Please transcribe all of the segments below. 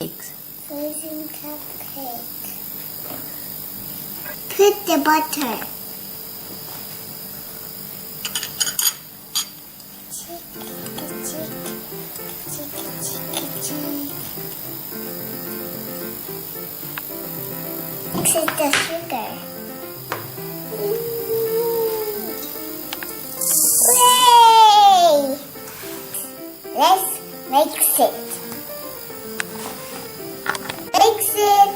Freezing cupcake. Put the butter. Mix with the sugar. Yay! Let's mix it. Mix it.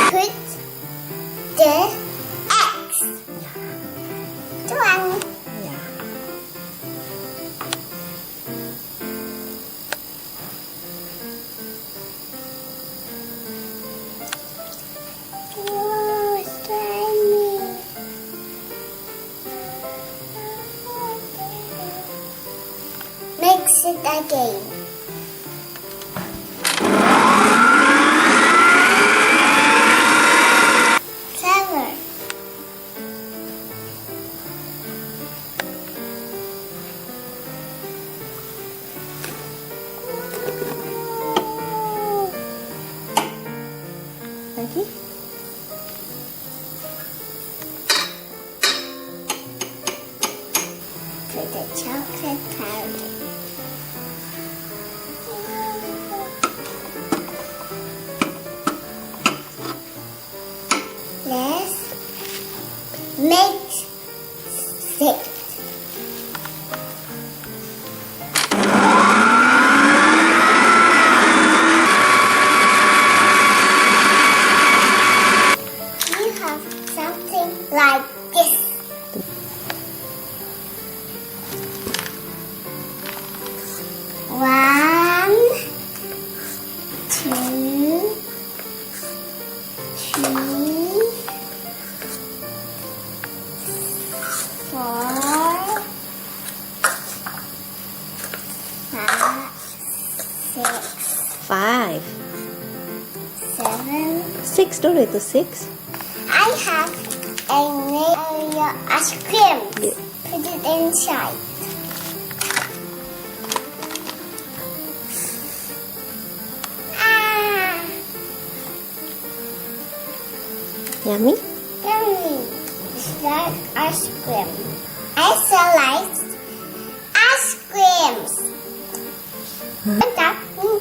Put the eggs. Done. Oh, slimy. Mix it again. Clever. Lagi? Put the chocolate powder. Let's mix it. You have something like this. One, two, three, 4, 5, 5. 6, 7. 6 tuloy to 6. I have a Oreo ice-cream. Yeah. Put it inside. Ah, Yummy? yummy. It's like ice cream. I so like ice creams.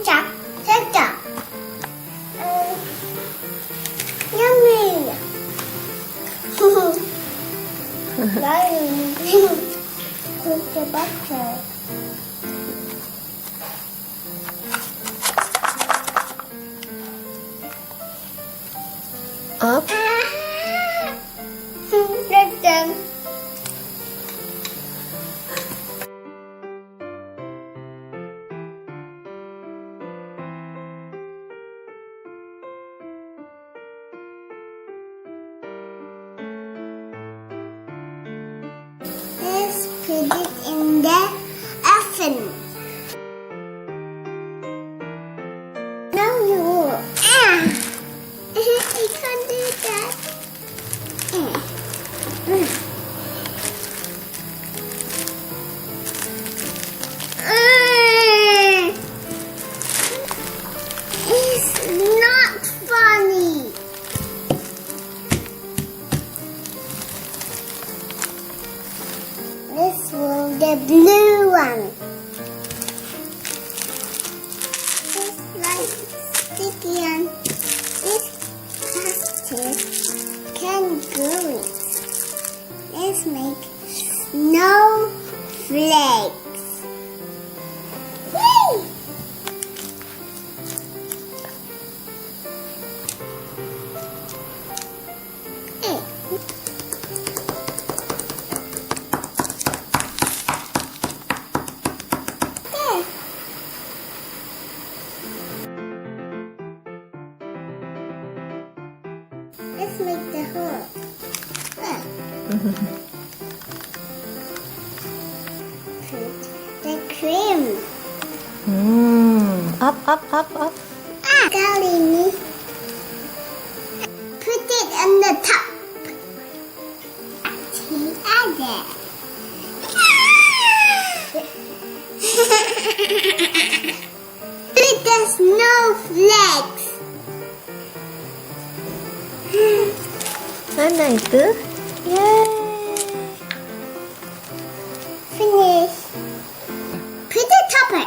Chop. Yummy. Put the butter. Up. That's done. Let's put it in the oven. Now you. I can't do that. It's not funny. This was the blue one. Just like sticky and this plastic can go. Let's make snowflakes. Whee! Hey. There. Let's make the hole. Put the cream. Up. Golly me. Put it on the top. snowflakes. Mana itu? Yeay. Finish. Put the topper.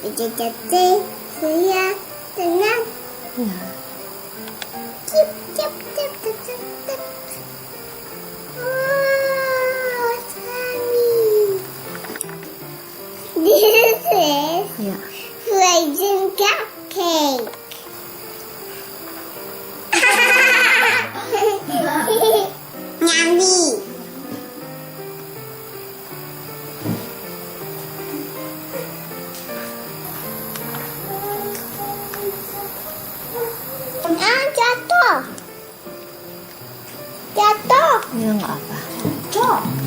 Put the jatuh. Saya tenang. Ya. Tip, tip, tip, tip, tip, tip. Oh, Sammy. This is Ya. frozen cupcake. Yummy. Jatuh. Jatuh. Ya nggak apa. Jatuh.